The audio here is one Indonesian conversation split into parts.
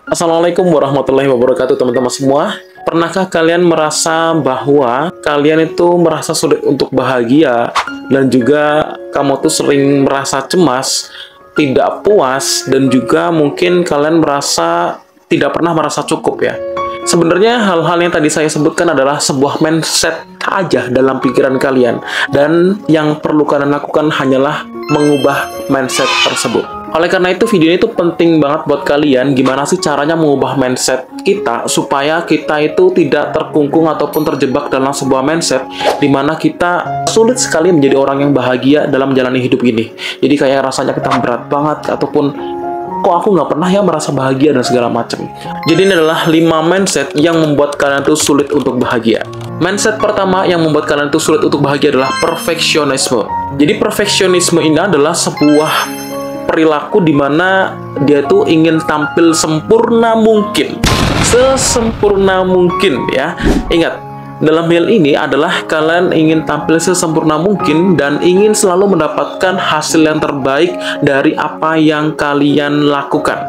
Assalamualaikum warahmatullahi wabarakatuh teman-teman semua. Pernahkah kalian merasa bahwa kalian itu merasa sulit untuk bahagia dan juga kamu tuh sering merasa cemas, tidak puas, dan juga mungkin kalian merasa tidak pernah merasa cukup ya? Sebenarnya hal-hal yang tadi saya sebutkan adalah sebuah mindset aja dalam pikiran kalian, dan yang perlu kalian lakukan hanyalah mengubah mindset tersebut. Oleh karena itu, video ini tuh penting banget buat kalian. Gimana sih caranya mengubah mindset kita supaya kita itu tidak terkungkung ataupun terjebak dalam sebuah mindset dimana kita sulit sekali menjadi orang yang bahagia dalam menjalani hidup ini. Jadi kayak rasanya kita berat banget, ataupun kok aku nggak pernah ya merasa bahagia dan segala macam. Jadi ini adalah 5 mindset yang membuat kalian tuh sulit untuk bahagia. Mindset pertama yang membuat kalian tuh sulit untuk bahagia adalah perfeksionisme. Jadi perfeksionisme ini adalah sebuah perilaku di mana dia tuh ingin tampil sempurna mungkin, sesempurna mungkin ya. Ingat, dalam hal ini adalah kalian ingin tampil sesempurna mungkin dan ingin selalu mendapatkan hasil yang terbaik dari apa yang kalian lakukan.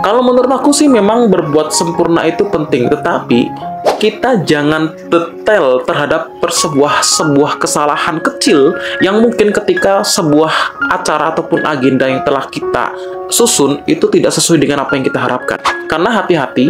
Kalau menurut aku sih memang berbuat sempurna itu penting, tetapi kita jangan detail terhadap sebuah kesalahan kecil yang mungkin ketika sebuah acara ataupun agenda yang telah kita susun itu tidak sesuai dengan apa yang kita harapkan. Karena hati-hati,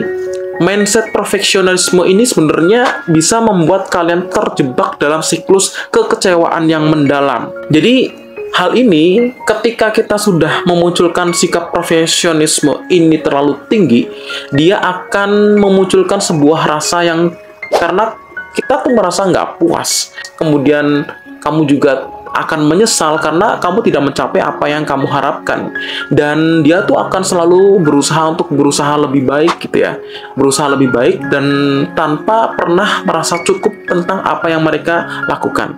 mindset perfeksionisme ini sebenarnya bisa membuat kalian terjebak dalam siklus kekecewaan yang mendalam. Jadi hal ini, ketika kita sudah memunculkan sikap perfeksionisme ini terlalu tinggi, dia akan memunculkan sebuah rasa yang, karena kita tuh merasa nggak puas. Kemudian kamu juga akan menyesal karena kamu tidak mencapai apa yang kamu harapkan. Dan dia tuh akan selalu berusaha lebih baik gitu ya. Berusaha lebih baik dan tanpa pernah merasa cukup tentang apa yang mereka lakukan.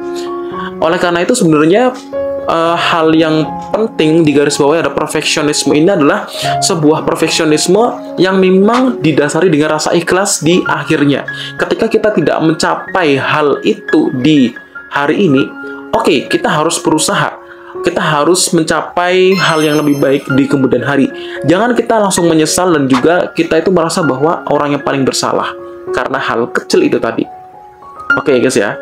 Oleh karena itu sebenarnya hal yang penting di garis bawah ada perfeksionisme ini adalah sebuah perfeksionisme yang memang didasari dengan rasa ikhlas di akhirnya. Ketika kita tidak mencapai hal itu di hari ini, oke, kita harus berusaha. Kita harus mencapai hal yang lebih baik di kemudian hari. Jangan kita langsung menyesal dan juga kita itu merasa bahwa orang yang paling bersalah karena hal kecil itu tadi. Oke guys ya.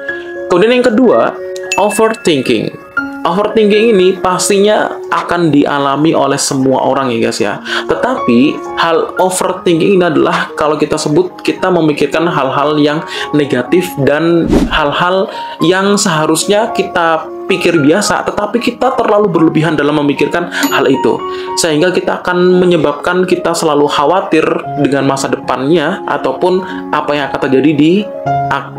Kemudian yang kedua, overthinking. Overthinking ini pastinya akan dialami oleh semua orang ya guys ya. Tetapi hal overthinking ini adalah kalau kita sebut kita memikirkan hal-hal yang negatif dan hal-hal yang seharusnya kita pikir biasa, tetapi kita terlalu berlebihan dalam memikirkan hal itu. Sehingga kita akan menyebabkan kita selalu khawatir dengan masa depannya ataupun apa yang akan terjadi di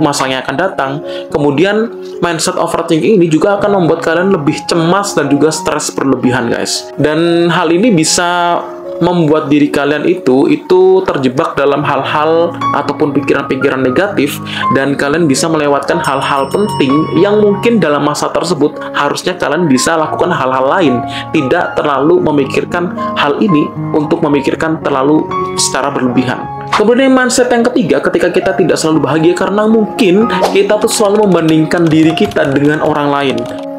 masa yang akan datang. Kemudian mindset overthinking ini juga akan membuat kalian lebih cemas dan juga stres berlebihan guys. Dan hal ini bisa membuat diri kalian itu terjebak dalam hal-hal ataupun pikiran-pikiran negatif, dan kalian bisa melewatkan hal-hal penting yang mungkin dalam masa tersebut harusnya kalian bisa lakukan hal-hal lain, tidak terlalu memikirkan hal ini untuk memikirkan terlalu secara berlebihan. Kemudian mindset yang ketiga, ketika kita tidak selalu bahagia karena mungkin kita tuh selalu membandingkan diri kita dengan orang lain.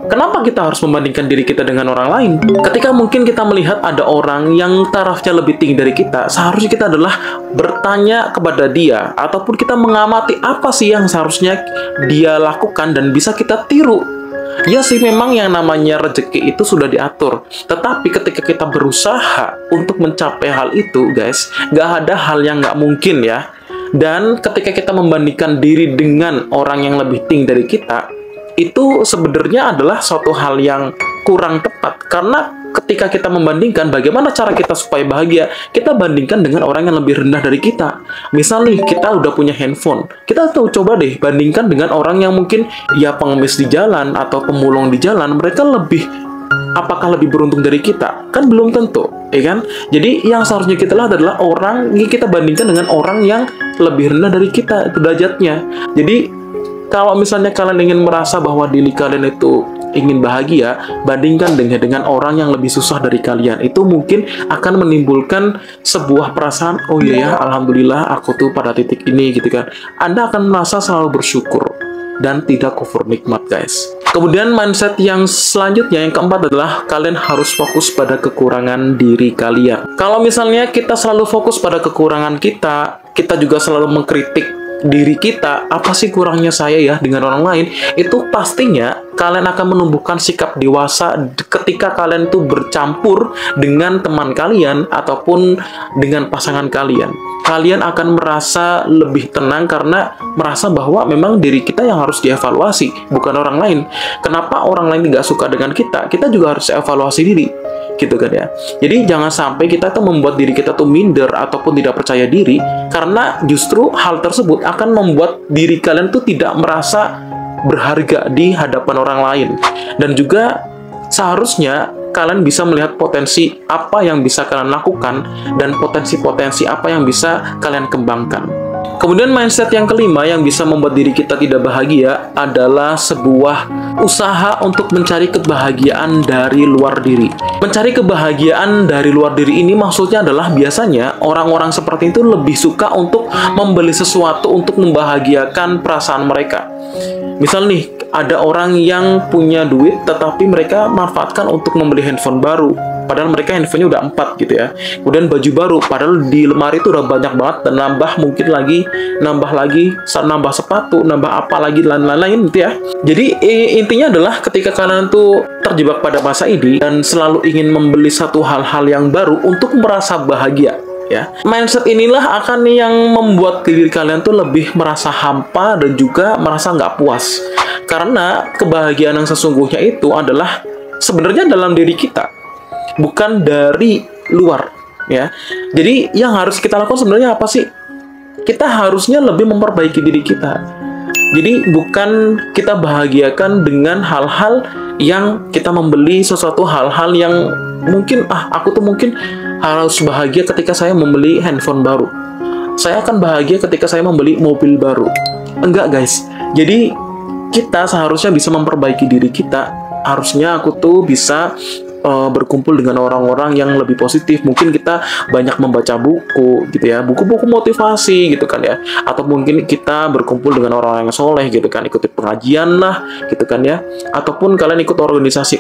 Kenapa kita harus membandingkan diri kita dengan orang lain? Ketika mungkin kita melihat ada orang yang tarafnya lebih tinggi dari kita, seharusnya kita adalah bertanya kepada dia, ataupun kita mengamati apa sih yang seharusnya dia lakukan dan bisa kita tiru. Ya sih, memang yang namanya rezeki itu sudah diatur. Tetapi ketika kita berusaha untuk mencapai hal itu, guys, gak ada hal yang gak mungkin ya. Dan ketika kita membandingkan diri dengan orang yang lebih tinggi dari kita, itu sebenarnya adalah suatu hal yang kurang tepat. Karena ketika kita membandingkan bagaimana cara kita supaya bahagia, kita bandingkan dengan orang yang lebih rendah dari kita. Misal nih, kita udah punya handphone, kita tuh coba deh bandingkan dengan orang yang mungkin ya pengemis di jalan atau pemulung di jalan. Mereka apakah lebih beruntung dari kita? Kan belum tentu, ya kan? Jadi yang seharusnya kita lihat adalah orang yang kita bandingkan dengan orang yang lebih rendah dari kita derajatnya. Jadi kalau misalnya kalian ingin merasa bahwa diri kalian itu ingin bahagia, bandingkan dengan orang yang lebih susah dari kalian. Itu mungkin akan menimbulkan sebuah perasaan, oh iya ya, alhamdulillah aku tuh pada titik ini gitu kan. Anda akan merasa selalu bersyukur dan tidak kufur nikmat guys. Kemudian mindset yang selanjutnya, yang keempat adalah kalian harus fokus pada kekurangan diri kalian. Kalau misalnya kita selalu fokus pada kekurangan kita, kita juga selalu mengkritik diri kita, apa sih kurangnya saya ya dengan orang lain, itu pastinya kalian akan menumbuhkan sikap dewasa ketika kalian tuh bercampur dengan teman kalian ataupun dengan pasangan kalian. Kalian akan merasa lebih tenang karena merasa bahwa memang diri kita yang harus dievaluasi, bukan orang lain. Kenapa orang lain tidak suka dengan kita? Kita juga harus evaluasi diri, gitu kan ya. Jadi jangan sampai kita tuh membuat diri kita tuh minder ataupun tidak percaya diri, karena justru hal tersebut akan membuat diri kalian tuh tidak merasa berharga di hadapan orang lain. Dan juga seharusnya kalian bisa melihat potensi apa yang bisa kalian lakukan dan potensi-potensi apa yang bisa kalian kembangkan. Kemudian mindset yang kelima yang bisa membuat diri kita tidak bahagia adalah sebuah usaha untuk mencari kebahagiaan dari luar diri. Mencari kebahagiaan dari luar diri ini maksudnya adalah biasanya orang-orang seperti itu lebih suka untuk membeli sesuatu untuk membahagiakan perasaan mereka. Misal nih, ada orang yang punya duit tetapi mereka manfaatkan untuk membeli handphone baru. Padahal mereka handphonenya udah 4 gitu ya. Kemudian baju baru, padahal di lemari itu udah banyak banget dan nambah sepatu, nambah apa lagi lain-lain gitu ya. Jadi intinya adalah ketika kalian tuh terjebak pada masa ini dan selalu ingin membeli satu hal-hal yang baru untuk merasa bahagia. Ya, mindset inilah akan yang membuat diri kalian tuh lebih merasa hampa dan juga merasa nggak puas. Karena kebahagiaan yang sesungguhnya itu adalah sebenarnya dalam diri kita, bukan dari luar. Ya, jadi yang harus kita lakukan sebenarnya apa sih? Kita harusnya lebih memperbaiki diri kita. Jadi bukan kita bahagiakan dengan hal-hal yang kita membeli sesuatu hal-hal yang mungkin aku tuh mungkin harus bahagia ketika saya membeli handphone baru. Saya akan bahagia ketika saya membeli mobil baru. Enggak guys. Jadi kita seharusnya bisa memperbaiki diri kita. Harusnya aku tuh bisa berkumpul dengan orang-orang yang lebih positif. Mungkin kita banyak membaca buku gitu ya, buku-buku motivasi gitu kan ya, atau mungkin kita berkumpul dengan orang-orang yang soleh gitu kan, ikuti pengajian lah gitu kan ya, ataupun kalian ikut organisasi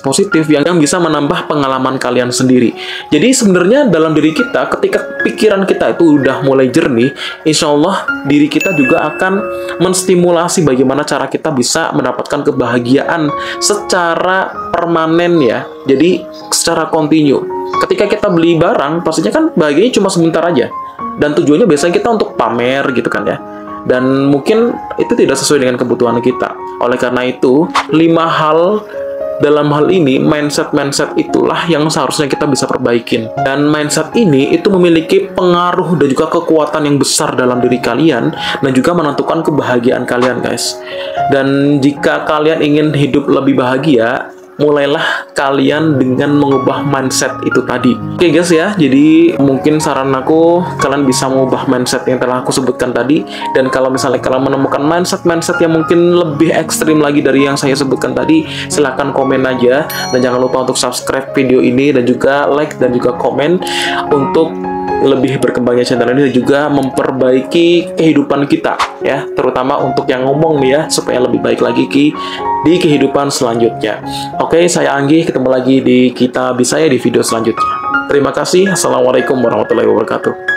positif yang bisa menambah pengalaman kalian sendiri. Jadi sebenarnya dalam diri kita, ketika pikiran kita itu udah mulai jernih, insya Allah diri kita juga akan menstimulasi bagaimana cara kita bisa mendapatkan kebahagiaan secara permanen ya. Jadi secara kontinu. Ketika kita beli barang, pastinya kan bahagianya cuma sebentar aja. Dan tujuannya biasanya kita untuk pamer gitu kan ya. Dan mungkin itu tidak sesuai dengan kebutuhan kita. Oleh karena itu, 5 hal dalam hal ini, mindset itulah yang seharusnya kita bisa perbaikin. Dan mindset ini itu memiliki pengaruh dan juga kekuatan yang besar dalam diri kalian dan juga menentukan kebahagiaan kalian guys. Dan jika kalian ingin hidup lebih bahagia, mulailah kalian dengan mengubah mindset itu tadi. Oke guys ya, jadi mungkin saran aku, kalian bisa mengubah mindset yang telah aku sebutkan tadi. Dan kalau misalnya kalian menemukan mindset yang mungkin lebih ekstrim lagi dari yang saya sebutkan tadi, silahkan komen aja. Dan jangan lupa untuk subscribe video ini dan juga like dan juga komen untuk lebih berkembangnya channel ini dan juga memperbaiki kehidupan kita ya, terutama untuk yang ngomong nih ya, supaya lebih baik lagi di kehidupan selanjutnya. Oke, saya Anggi, ketemu lagi di Kita Bisa Ya di video selanjutnya. Terima kasih. Assalamualaikum warahmatullahi wabarakatuh.